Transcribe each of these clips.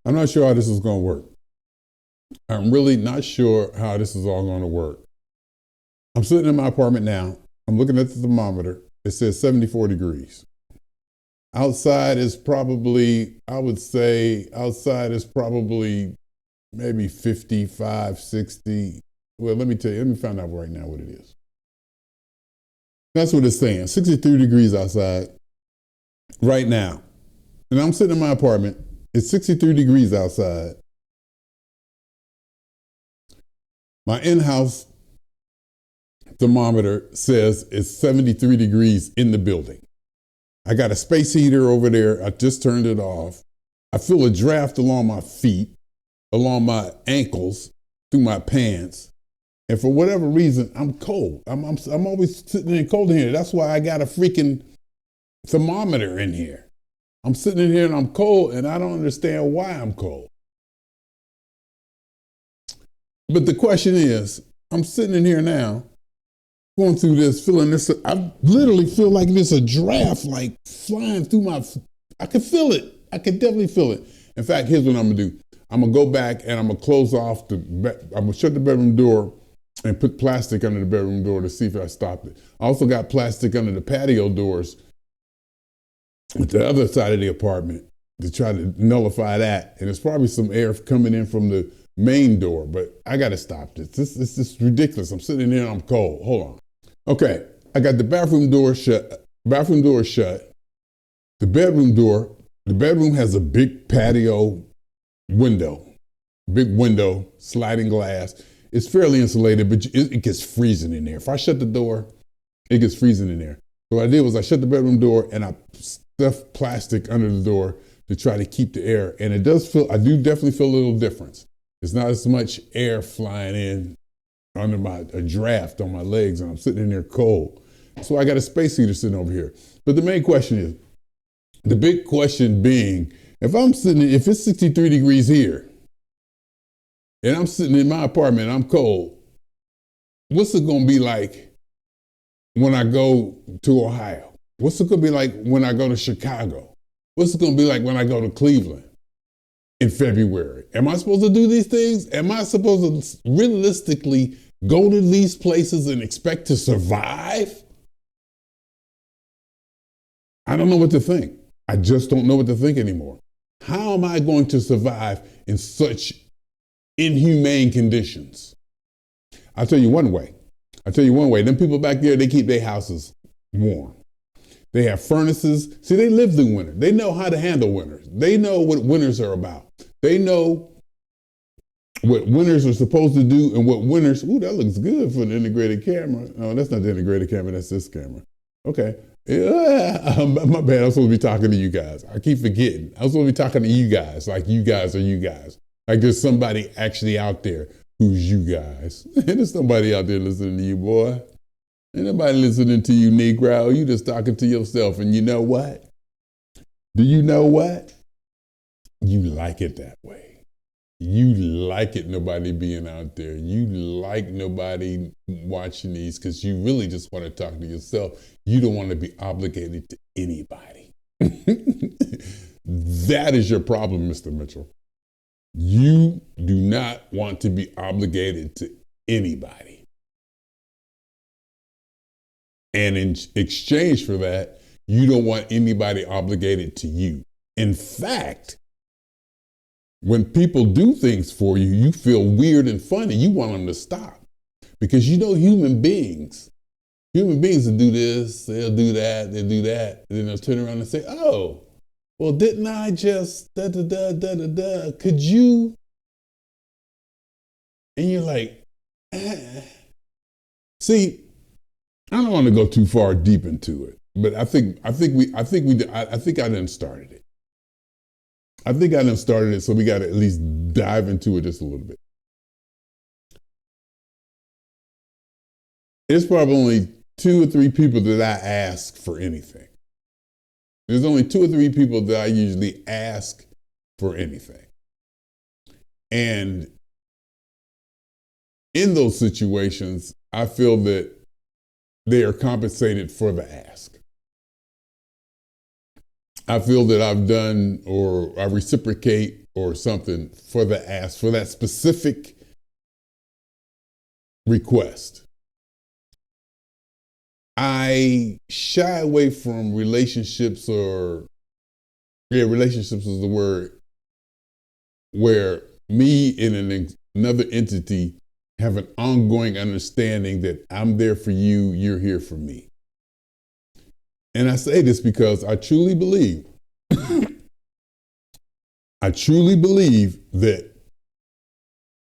I'm not sure how this is going to work. I'm really not sure how this is all going to work. I'm sitting in my apartment now. I'm looking at the thermometer. It says 74 degrees. Outside is probably, I would say, outside is probably maybe 55, 60. Well, let me tell you, let me find out right now what it is. That's what it's saying, 63 degrees outside right now. And I'm sitting in my apartment. It's 63 degrees outside. My in-house thermometer says it's 73 degrees in the building. I got a space heater over there. I just turned it off. I feel a draft along my feet, along my ankles, through my pants. And for whatever reason, I'm cold. I'm always sitting in cold in here. That's why I got a freaking thermometer in here. I'm sitting in here and I'm cold, and I don't understand why I'm cold. But the question is, I'm sitting in here now, going through this, feeling this. I literally feel like there's a draft like flying through my, I can feel it. I can definitely feel it. In fact, here's what I'm gonna do. I'm gonna go back and I'm gonna close off I'm gonna shut the bedroom door and put plastic under the bedroom door to see if I stopped it. I also got plastic under the patio doors at the other side of the apartment to try to nullify that. And there's probably some air coming in from the main door, but I gotta stop this. This is ridiculous. I'm sitting in here and I'm cold. Hold on. Okay, I got the bathroom door shut. Bathroom door shut. The bedroom has a big patio window, big window, sliding glass. It's fairly insulated, but it gets freezing in there. If I shut the door, it gets freezing in there. So what I did was I shut the bedroom door and I stuffed plastic under the door to try to keep the air. And I do definitely feel a little difference. It's not as much air flying in under a draft on my legs, and I'm sitting in there cold. So I got a space heater sitting over here. But the main question is, the big question being, if it's 63 degrees here, and I'm sitting in my apartment, I'm cold, what's it gonna be like when I go to Ohio? What's it gonna be like when I go to Chicago? What's it gonna be like when I go to Cleveland in February? Am I supposed to do these things? Am I supposed to realistically go to these places and expect to survive? I don't know what to think. I just don't know what to think anymore. How am I going to survive in such inhumane conditions? I'll tell you one way. Them people back there, they keep their houses warm. They have furnaces. See, they live through winter. They know how to handle winters. They know what winters are about. They know what winters are supposed to do and what winters, that looks good for an integrated camera. No, that's not the integrated camera, that's this camera. Okay. My bad, I'm supposed to be talking to you guys. I keep forgetting. I'm supposed to be talking to you guys, like you guys are you guys. Like there's somebody actually out there who's you guys. And there's somebody out there listening to you, boy. Ain't nobody listening to you, Negro. You just talking to yourself. And you know what? Do you know what? You like it that way. You like it, nobody being out there. You like nobody watching these because you really just want to talk to yourself. You don't want to be obligated to anybody. That is your problem, Mr. Mitchell. You do not want to be obligated to anybody. And in exchange for that, you don't want anybody obligated to you. In fact, when people do things for you, you feel weird and funny. You want them to stop because you know human beings will do this, they'll do that, and then they'll turn around and say, oh, well, didn't I just da-da-da-da-da-da, could you? And you're like, See, I don't want to go too far deep into it, but I think I done started it. I think I done started it, so we got to at least dive into it just a little bit. There's probably only 2 or 3 people that I ask for anything. There's only 2 or 3 people that I usually ask for anything. And in those situations, I feel that they are compensated for the ask. I feel that I've done or I reciprocate or something for the ask, for that specific request. I shy away from relationships, relationships is the word, where me and another entity have an ongoing understanding that I'm there for you, you're here for me. And I say this because I truly believe, that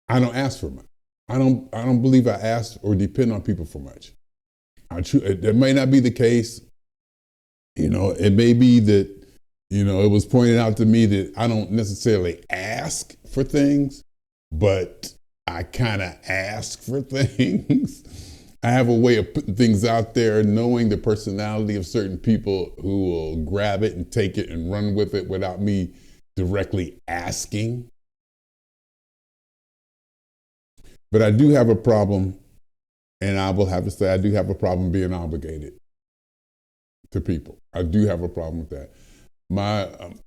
I don't ask for much. I don't believe I ask or depend on people for much. That may not be the case. It may be that, it was pointed out to me that I don't necessarily ask for things, but I kind of ask for things. I have a way of putting things out there, knowing the personality of certain people who will grab it and take it and run with it without me directly asking. But I do have a problem, and I will have to say I do have a problem being obligated to people. I do have a problem with that.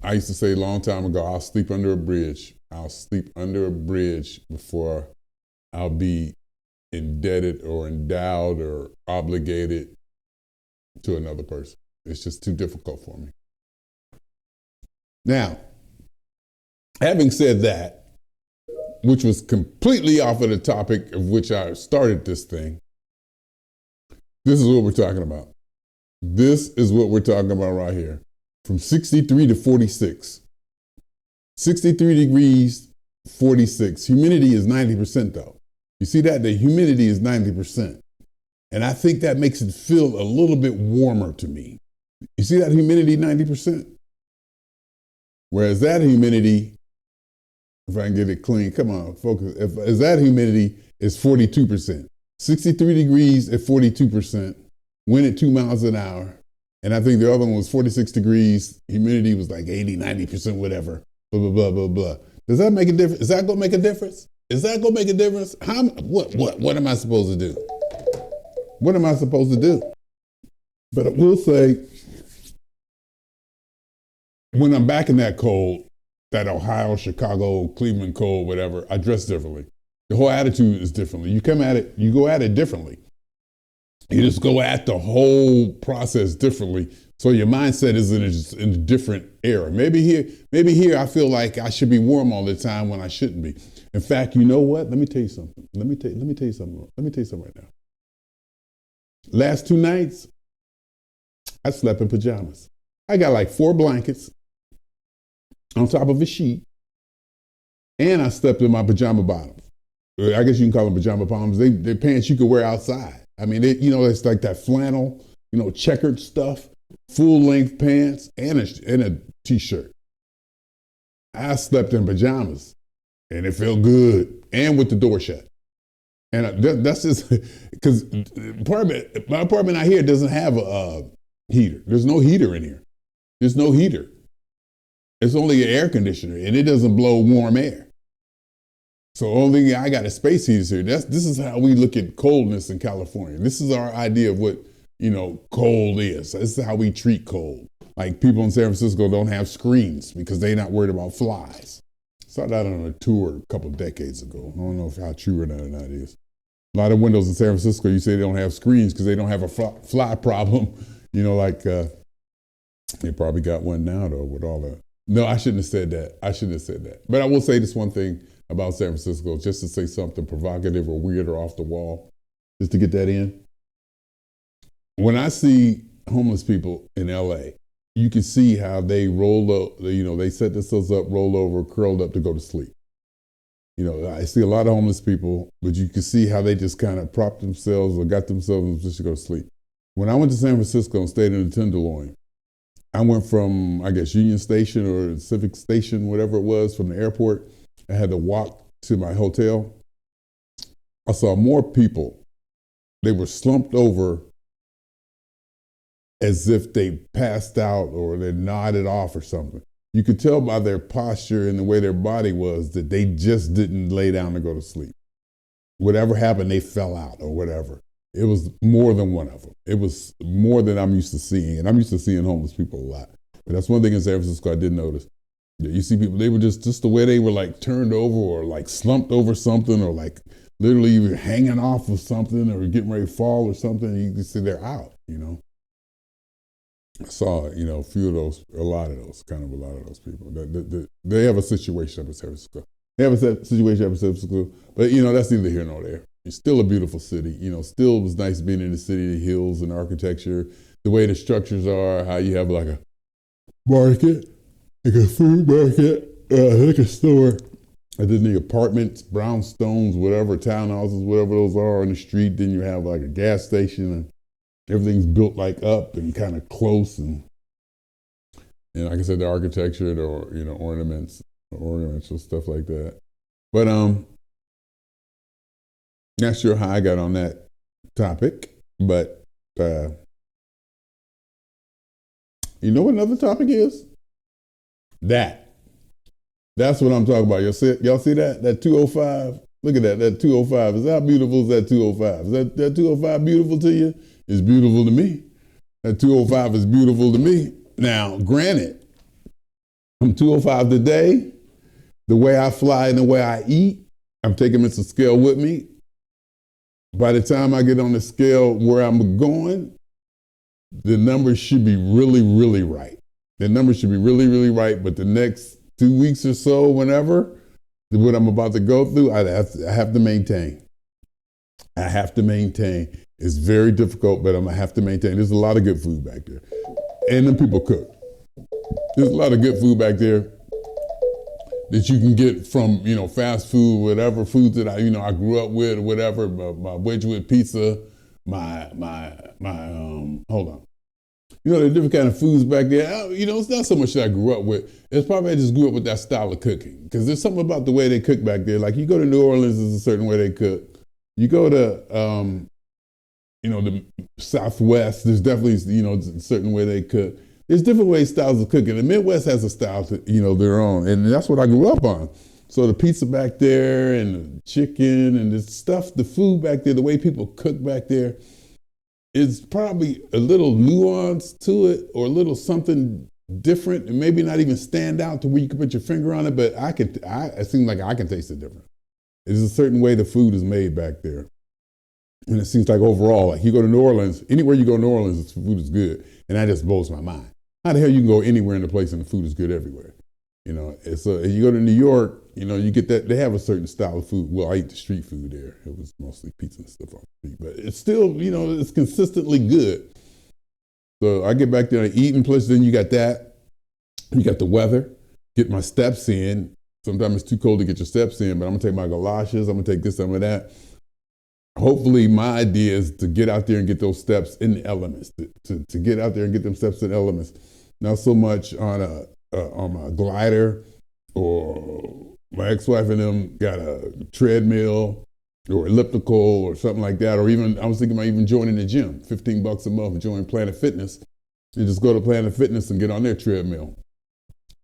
I used to say a long time ago, I'll sleep under a bridge. I'll sleep under a bridge before I'll be indebted or endowed or obligated to another person. It's just too difficult for me. Now, having said that, which was completely off of the topic of which I started this thing, this is what we're talking about. This is what we're talking about right here. From 63 to 46. 63 degrees, 46. Humidity is 90% though. You see that? The humidity is 90%. And I think that makes it feel a little bit warmer to me. You see that humidity, 90%? Whereas that humidity, if I can get it clean, come on, focus. If that humidity is 42%. 63 degrees at 42%, wind at 2 miles an hour. And I think the other one was 46 degrees, humidity was like 80, 90%, whatever, blah, blah, blah, blah, blah. Does that make a difference? Is that going to make a difference? Is that going to make a difference? What am I supposed to do? What am I supposed to do? But I will say, when I'm back in that cold, that Ohio, Chicago, Cleveland cold, whatever, I dress differently. The whole attitude is differently. You go at it differently. You just go at the whole process differently. So your mindset is in a different era. Maybe here I feel like I should be warm all the time when I shouldn't be. In fact, you know what? Let me tell you something. Let me tell you something right now. Last 2 nights, I slept in pajamas. I got like 4 blankets on top of a sheet, and I slept in my pajama bottoms. I guess you can call them pajama bottoms. They're pants you could wear outside. I mean, it's like that flannel, checkered stuff, full-length pants, and a t-shirt. I slept in pajamas, and it felt good, and with the door shut. And that's just because my apartment out here doesn't have a heater. There's no heater in here. There's no heater. It's only an air conditioner, and it doesn't blow warm air. So only thing I got a space heater here. This is how we look at coldness in California. This is our idea of what cold is. This is how we treat cold. Like people in San Francisco don't have screens because they're not worried about flies. Saw that on a tour a couple of decades ago. I don't know how true or not it is. A lot of windows in San Francisco, you say they don't have screens because they don't have a fly problem. They probably got one now though with all the. No, I shouldn't have said that. But I will say this one thing about San Francisco, just to say something provocative or weird or off the wall, just to get that in. When I see homeless people in LA, you can see how they roll up, they set themselves up, roll over, curled up to go to sleep. I see a lot of homeless people, but you can see how they just kind of prop themselves or got themselves in a position to go to sleep. When I went to San Francisco and stayed in the Tenderloin, I went from, I guess, Union Station or Civic Station, whatever it was, from the airport. I had to walk to my hotel. I saw more people. They were slumped over as if they passed out or they nodded off or something. You could tell by their posture and the way their body was that they just didn't lay down to go to sleep. Whatever happened, they fell out or whatever. It was more than one of them. It was more than I'm used to seeing. And I'm used to seeing homeless people a lot. But that's one thing in San Francisco I did notice. Yeah, you see people, they were just the way they were like turned over or like slumped over something or like literally even hanging off of something or getting ready to fall or something. You can see they're out, you know. I saw, you know, a lot of those people. They have a situation up at San Francisco. They have a situation up at San Francisco, but you know, that's neither here nor there. It's still a beautiful city. You know, still was nice being in the city, the hills and architecture, the way the structures are, how you have like a market, like a food market, liquor store, and then the apartments, brownstones, whatever, townhouses, whatever those are on the street. Then you have like a gas station and everything's built like up and kind of close, and like I said, the architecture, or you know, ornaments and stuff like that. But not sure how I got on that topic, but you know what another topic is? That's what I'm talking about. Y'all see that? That 205? Look at that. That 205. Is how beautiful is that 205? Is that 205 beautiful to you? It's beautiful to me. That 205 is beautiful to me. Now, granted, I'm 205 today. The way I fly and the way I eat, I'm taking Mr. Scale with me. By the time I get on the scale where I'm going, the numbers should be really, really right. The numbers should be really, really right. But the next 2 weeks or so, whenever, what I'm about to go through, I have to maintain. I have to maintain. It's very difficult, but I'm going to have to maintain. There's a lot of good food back there. And then people cook. There's a lot of good food back there that you can get from, you know, fast food, whatever foods that I grew up with, or whatever, my Wedgwood pizza, my hold on. You know, there are different kind of foods back there. You know, it's not so much that I grew up with. It's probably I just grew up with that style of cooking. Because there's something about the way they cook back there. Like you go to New Orleans, there's a certain way they cook. You go to, you know, the Southwest, there's definitely, you know, a certain way they cook. There's different styles of cooking. The Midwest has a style, you know, their own. And that's what I grew up on. So the pizza back there and the chicken and the stuff, the food back there, the way people cook back there, is probably a little nuance to it or a little something different and maybe not even stand out to where you can put your finger on it, but it seems like I can taste the difference. There's a certain way the food is made back there. And it seems like overall, like you go to New Orleans, anywhere you go to New Orleans, the food is good. And that just blows my mind. How the hell you can go anywhere in the place and the food is good everywhere? You know, you go to New York, you know, you get that, they have a certain style of food. Well, I eat the street food there. It was mostly pizza and stuff on the street, but it's still, you know, it's consistently good. So I get back there and eat in places, then you got that. You got the weather, get my steps in. Sometimes it's too cold to get your steps in, but I'm gonna take my galoshes, I'm gonna take this, some of that. Hopefully my idea is to get out there and get those steps in the elements, to get out there and get them steps in the elements. Not so much on my glider, or my ex-wife and them got a treadmill or elliptical or something like that, or even, I was thinking about even joining the gym, $15 a month, join Planet Fitness, and just go to Planet Fitness and get on their treadmill,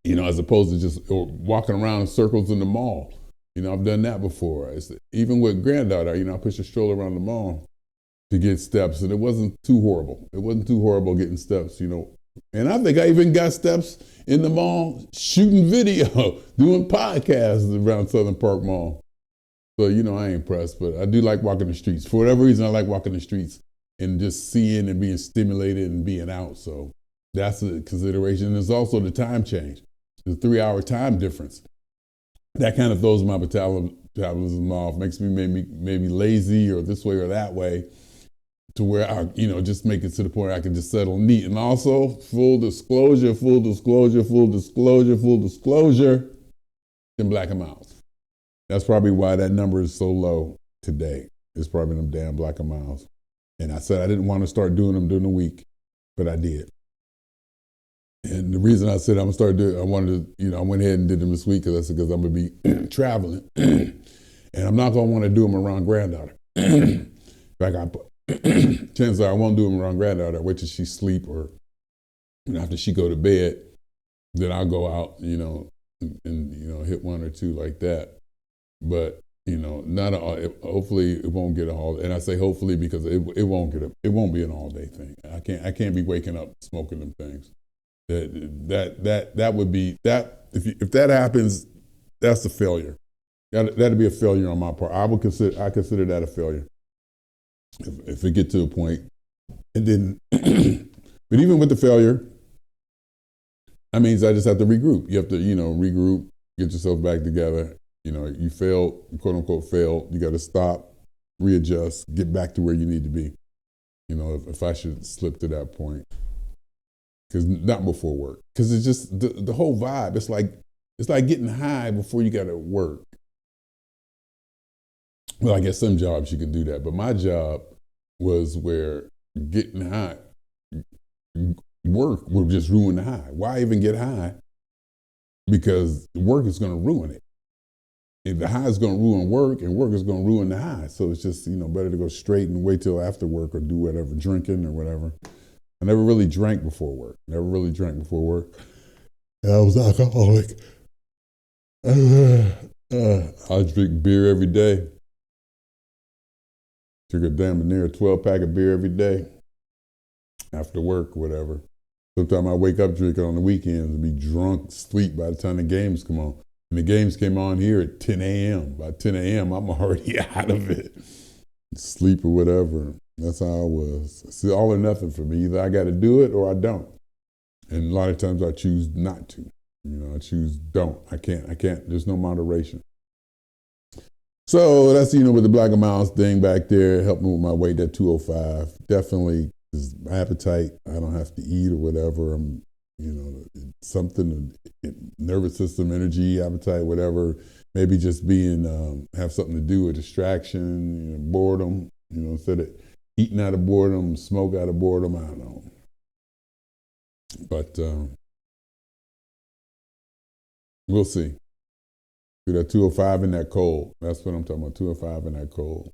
you know, as opposed to just walking around in circles in the mall. You know, I've done that before. Even with granddaughter, you know, I pushed a stroller around the mall to get steps, and it wasn't too horrible. It wasn't too horrible getting steps, you know. And I think I even got steps in the mall shooting video, doing podcasts around Southern Park Mall. So, you know, I ain't impressed, but I do like walking the streets. For whatever reason, I like walking the streets and just seeing and being stimulated and being out. So that's a consideration. There's also the time change, the 3-hour time difference. That kind of throws my metabolism off, makes me maybe lazy or this way or that way, to where I, you know, just make it to the point where I can just settle neat. And also, full disclosure, them black and miles. That's probably why that number is so low today. It's probably them damn black and miles. And I said I didn't want to start doing them during the week, but I did. And the reason I said I'm gonna start doing, I went ahead and did them this week because I'm gonna be traveling, and I'm not gonna want to do them around granddaughter. In fact, chances are I won't do them around granddaughter. I wait till she sleep, or after she go to bed, then I'll go out, you know, and you know, hit one or two like that. But you know, hopefully it won't get all. And I say hopefully because it won't be an all day thing. I can't be waking up smoking them things. That would be that. If that happens, that's a failure. That'd be a failure on my part. I consider that a failure. If it get to a point, and then, but even with the failure, that means I just have to regroup. You have to, regroup, get yourself back together. You failed, quote unquote, failed. You got to stop, readjust, get back to where you need to be. If I should slip to that point, because not before work, because it's just the whole vibe. It's like getting high before you got to work. Well, I guess some jobs you can do that, but my job was where getting high, work will just ruin the high. Why even get high? Because work is going to ruin it. And the high is going to ruin work, and work is going to ruin the high. So it's just, better to go straight and wait till after work or do whatever, drinking or whatever. I never really drank before work. And I was alcoholic. I drink beer every day. Drink a damn near a 12-pack of beer every day after work or whatever. Sometimes I wake up drinking on the weekends and be drunk, sleep by the time the games come on. And the games came on here at 10 a.m. By 10 a.m., I'm already out of it. Sleep or whatever. That's how I was. It's all or nothing for me. Either I got to do it or I don't. And a lot of times I choose not to. I choose don't. I can't. There's no moderation. So that's, with the Black and Miles thing back there, helped me with my weight at 205. Definitely, is appetite. I don't have to eat or whatever. I'm, something, nervous system, energy, appetite, whatever. Maybe just have something to do, a distraction, boredom, instead of eating out of boredom, smoke out of boredom, I don't know. But we'll see. Do that 205 in that cold. That's what I'm talking about, 205 in that cold.